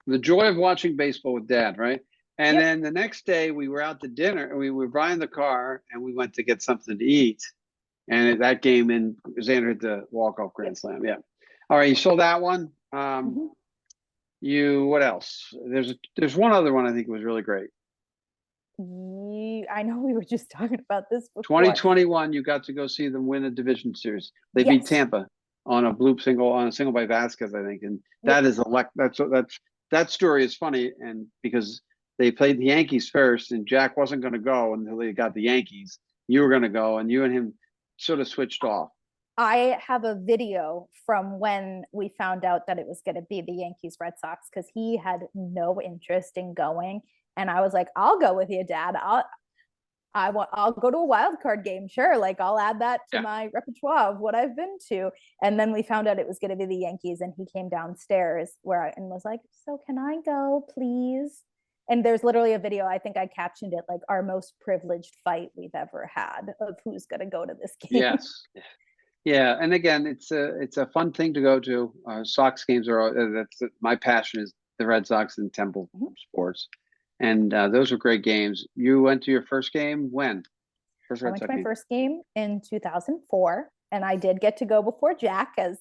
The joy of watching baseball with Dad, right? And then the next day we were out to dinner, and we were buying the car, and we went to get something to eat. And that game in Xander hit the walk-off grand slam. Yeah. All right. You saw that one. What else? There's one other one I think was really great. I know we were just talking about this before. 2021, you got to go see them win a division series. They beat Tampa on a single by Vasquez, I think. And that is that story is funny, and because they played the Yankees first, and Jack wasn't going to go until they got the Yankees. You were going to go, and you and him sort of switched off. I have a video from when we found out that it was going to be the Yankees Red Sox, because he had no interest in going. And I was like, I'll go with you, Dad. I'll go to a wild card game. Sure. Like, I'll add that to my repertoire of what I've been to. And then we found out it was going to be the Yankees, and he came downstairs and was like, so can I go, please? And there's literally a video, I think I captioned it like our most privileged fight we've ever had of who's going to go to this game. Yes. Yeah, and again, it's a fun thing to go to. Sox games that's my passion is the Red Sox and Temple sports, and those are great games. You went to your first game when? I went to my first game in 2004, and I did get to go before Jack, as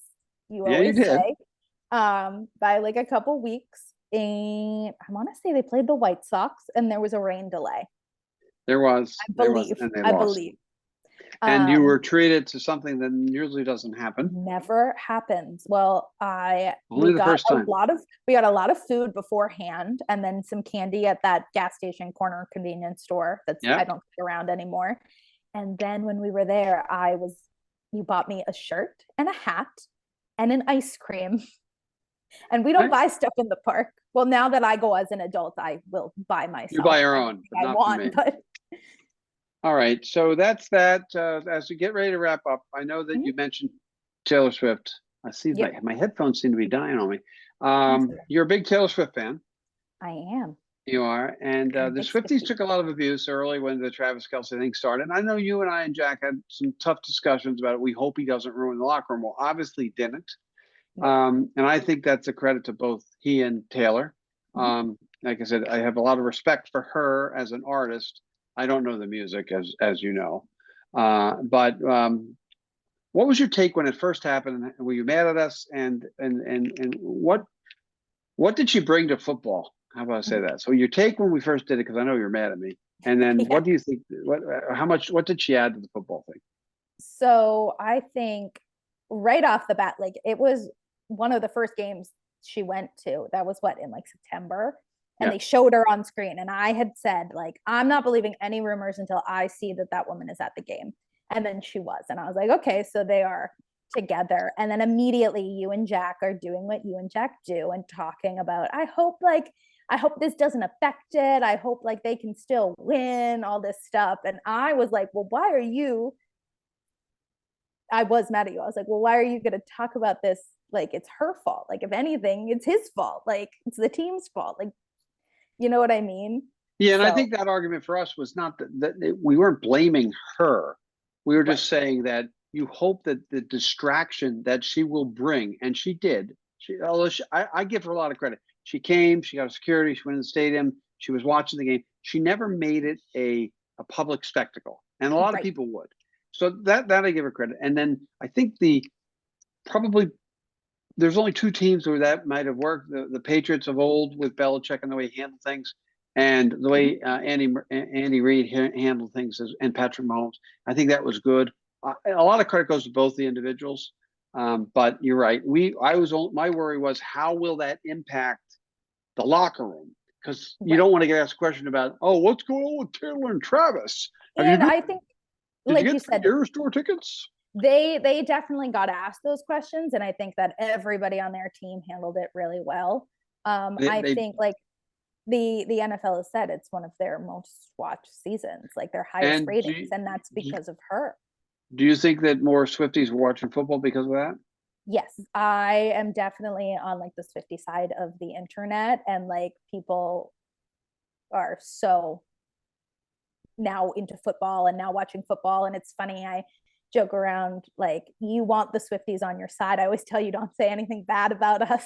you always say, by like a couple weeks. And I want to say they played the White Sox, and there was a rain delay. There was, I believe. And you were treated to something that usually doesn't happen. Never happens. Well, we got a lot of food beforehand, and then some candy at that gas station corner convenience store I don't see around anymore. And then when we were there, you bought me a shirt and a hat and an ice cream. And we don't buy stuff in the park. Well, now that I go as an adult, I will buy myself. You buy your own. I want, but. All right, so that's that. As we get ready to wrap up, I know that you mentioned Taylor Swift. I see my headphones seem to be dying on me. You're a big Taylor Swift fan. I am. You are, and the Swifties took a lot of abuse early when the Travis Kelce thing started. And I know you and I and Jack had some tough discussions about it. We hope he doesn't ruin the locker room. Well, obviously he didn't. And I think that's a credit to both he and Taylor. Like I said, I have a lot of respect for her as an artist. I don't know the music, as you know, but what was your take when it first happened? Were you mad at us? And what did she bring to football? How about I say that? So your take when we first did it, because I know you're mad at me. And then what do you think? What did she add to the football thing? So I think right off the bat, like, it was one of the first games she went to. That was in like September. And they showed her on screen. And I had said, like, I'm not believing any rumors until I see that woman is at the game. And then she was. And I was like, okay, so they are together. And then immediately you and Jack are doing what you and Jack do and talking about, I hope this doesn't affect it. I hope like they can still win, all this stuff. And I was like, well, I was mad at you. I was like, well, why are you going to talk about this? Like, it's her fault. Like, if anything, it's his fault. Like, it's the team's fault. Like, you know what I mean? Yeah, and I think that argument for us was not that we weren't blaming her. We were just saying that you hope that the distraction that she will bring, and she did. I give her a lot of credit. She came, she got a security, she went in the stadium, she was watching the game. She never made it a public spectacle, and a lot of people would. So that I give her credit. And then I think there's only two teams where that might have worked. The Patriots of old with Belichick and the way he handled things, and the way Andy Reid handled things, and Patrick Mahomes. I think that was good. A lot of credit goes to both the individuals. But you're right. My worry was, how will that impact the locker room? Because you don't want to get asked a question about, what's going on with Taylor and Travis? And I think, like you said, Eras Tour tickets. They definitely got asked those questions, and I think that everybody on their team handled it really well. I think like the NFL has said it's one of their most watched seasons, like their highest ratings, and that's because of her. Do you think that more Swifties were watching football because of that? Yes, I am definitely on like the Swiftie side of the internet, and like people are so now into football and now watching football. And it's funny, I joke around, like, you want the Swifties on your side. I always tell you, don't say anything bad about us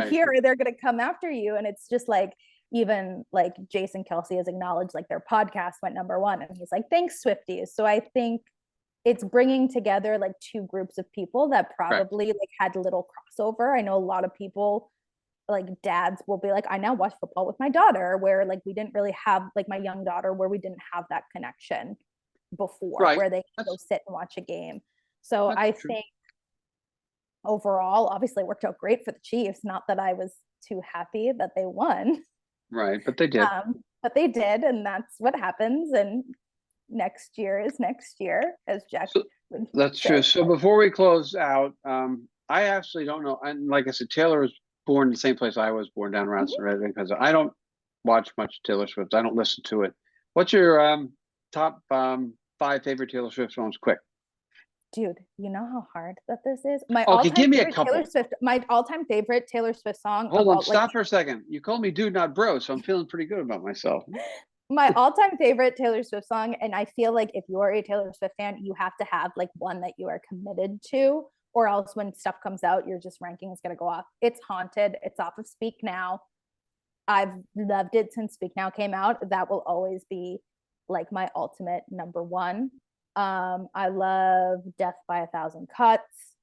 here, or they're going to come after you. And it's just like, even like Jason Kelce has acknowledged, like, their podcast went #1, and he's like, thanks, Swifties. So I think it's bringing together like two groups of people that probably like had little crossover. I know a lot of people, like dads, will be like, I now watch football with my daughter, where like we didn't really have, like my young daughter, where we didn't have that connection before, where they can go sit and watch a game. So I think overall, obviously it worked out great for the Chiefs. Not that I was too happy that they won. Right, but they did. And that's what happens. And next year is next year, as Jack That's true. So before we close out, I actually don't know. And like I said, Taylor was born in the same place I was born, down around Red, because I don't watch much Taylor Swift. I don't listen to it. What's your top 5 favorite Taylor Swift songs? Quick. Dude, you know how hard that this is? My Okay, all-time give me a favorite couple. Taylor Swift, my all-time favorite Taylor Swift song. Hold on, stop for a second. You called me dude, not bro, so I'm feeling pretty good about myself. My all-time favorite Taylor Swift song, and I feel like if you're a Taylor Swift fan, you have to have like one that you are committed to, or else when stuff comes out, your just ranking is gonna go off. It's Haunted. It's off of Speak Now. I've loved it since Speak Now came out. That will always be like my ultimate number one. I love Death by a Thousand Cuts.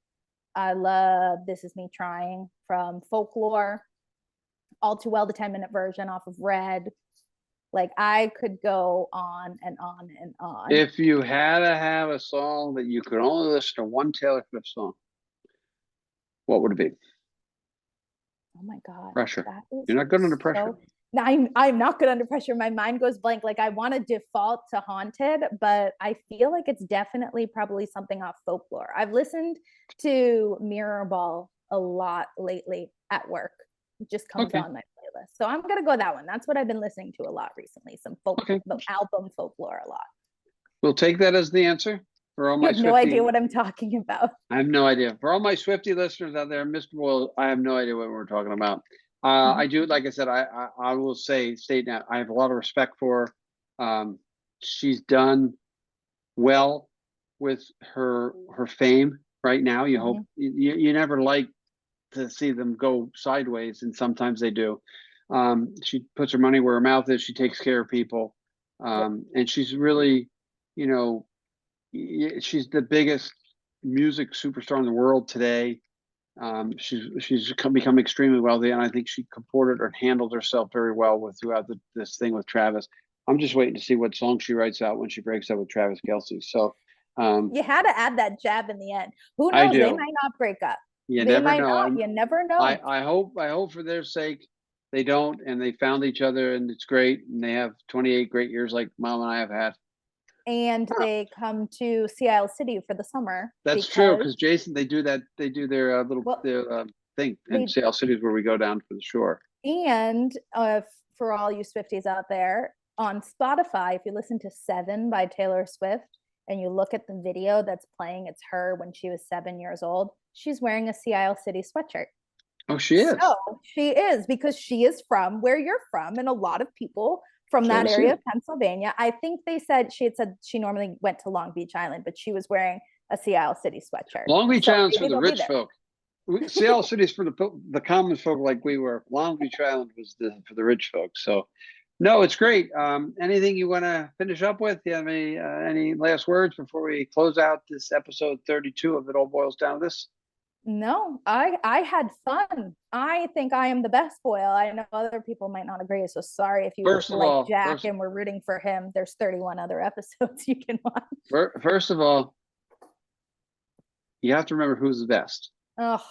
I love This Is Me Trying from Folklore. All Too Well, the 10-minute version off of Red. Like, I could go on and on and on. If you had to have a song that you could only listen to one Taylor Swift song, what would it be? Oh my God. Pressure. You're not good under pressure. I'm not good under pressure. My mind goes blank. Like, I want to default to Haunted, but I feel like it's definitely probably something off Folklore. I've listened to Mirror Ball a lot lately at work. It just comes on my playlist. So I'm going to go that one. That's what I've been listening to a lot recently. Some the album Folklore a lot. We'll take that as the answer. For all my you have no idea what I'm talking about. I have no idea. For all my Swiftie listeners out there, Mr. Boyle, I have no idea what we're talking about. I do, like I said, I will state now, I have a lot of respect for her. She's done well with her fame right now. You hope you never like to see them go sideways, and sometimes they do. She puts her money where her mouth is. She takes care of people, and she's really, you know, she's the biggest music superstar in the world today. She's become extremely wealthy, and I think she comported or handled herself very well throughout this thing with Travis. I'm just waiting to see what song she writes out when she breaks up with Travis Kelce. So you had to add that jab in the end. Who knows? They might not break up. You never know. You never know. I hope for their sake they don't, and they found each other, and it's great, and they have 28 great years like Mom and I have had. And they come to Sea Isle City for the summer. That's true, because Jason, they do their little thing, and Sea Isle City is where we go down for the shore. And for all you Swifties out there, on Spotify, if you listen to 7 by Taylor Swift and you look at the video that's playing, it's her when she was 7 years old. She's wearing a Sea Isle City sweatshirt. Oh, she is. So she is, because she is from where you're from, and a lot of people from that area of Pennsylvania. I think she had said she normally went to Long Beach Island, but she was wearing a Sea Isle City sweatshirt. Long Beach Island's for the rich folk. Sea Isle City's for the common folk like we were. Long Beach Island was for the rich folks. So, no, it's great. Anything you want to finish up with? Do you have any last words before we close out this episode 32 of It All Boils Down to This? No, I had fun. I think I am the best Boyle. I know other people might not agree, so sorry if you like Jack and we're rooting for him. There's 31 other episodes you can watch. First of all, you have to remember who's the best. Oh,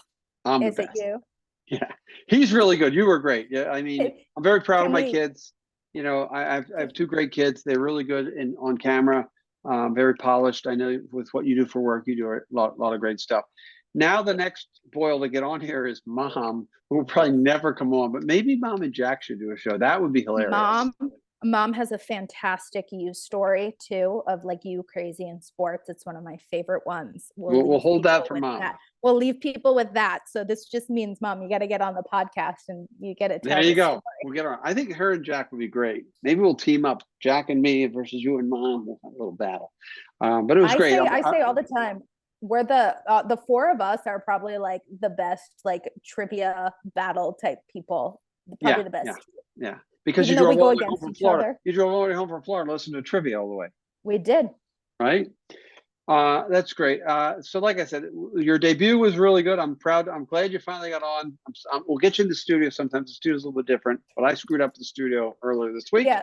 is it you? Yeah, he's really good. You were great. Yeah, I mean, I'm very proud of my kids. You know, I have 2 great kids. They're really good on camera, very polished. I know with what you do for work, you do a lot of great stuff. Now the next Boyle to get on here is Mom, who will probably never come on, but maybe Mom and Jack should do a show. That would be hilarious. Mom has a fantastic you story too, of like you crazy in sports. It's one of my favorite ones. We'll hold that for Mom. We'll leave people with that. So this just means, Mom, you got to get on the podcast and you get it. There you go. We'll get her on. I think her and Jack would be great. Maybe we'll team up, Jack and me versus you and Mom. We'll have a little battle. But it was great. I say all the time, we're the 4 of us are probably like the best, like trivia battle type people. Probably the best. Yeah. Because you drove all the way home from Florida. You drove all the way home from Florida and listened to trivia all the way. We did. Right? That's great. So like I said, your debut was really good. I'm proud. I'm glad you finally got on. We'll get you in the studio. Sometimes the studio's a little bit different, but I screwed up the studio earlier this week. Yeah.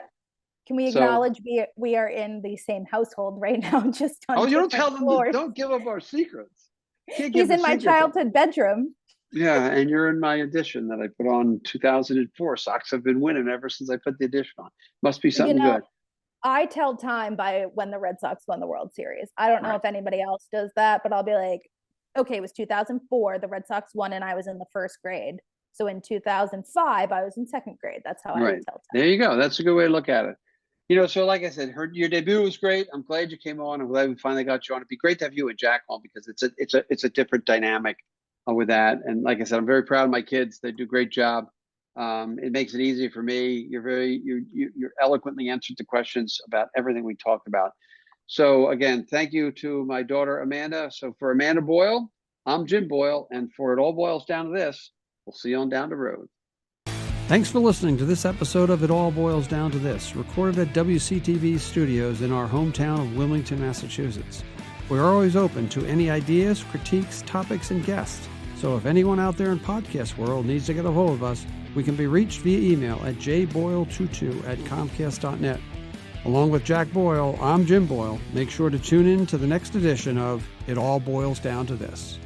Can we acknowledge we are in the same household right now? Just on you don't tell them. Don't give up our secrets. He's in my childhood bedroom. Yeah, and you're in my edition that I put on 2004. Sox have been winning ever since I put the edition on. Must be something good. I tell time by when the Red Sox won the World Series. I don't know Right. if anybody else does that, but I'll be like, okay, it was 2004. The Red Sox won and I was in the first grade. So in 2005, I was in second grade. That's how I Right. would tell time. There you go. That's a good way to look at it. So like I said, your debut was great. I'm glad you came on. I'm glad we finally got you on. It'd be great to have you and Jack on because it's a different dynamic with that. And like I said, I'm very proud of my kids. They do a great job. It makes it easy for me. You're eloquently answered the questions about everything we talked about. So again, thank you to my daughter Amanda. So for Amanda Boyle, I'm Jim Boyle, and for It All Boils Down to This, we'll see you on down the road. Thanks for listening to this episode of It All Boils Down to This, recorded at WCTV studios in our hometown of Wilmington, Massachusetts. We're always open to any ideas, critiques, topics, and guests. So if anyone out there in podcast world needs to get a hold of us, we can be reached via email at jboyle22@comcast.net. Along with Jack Boyle, I'm Jim Boyle. Make sure to tune in to the next edition of It All Boils Down to This.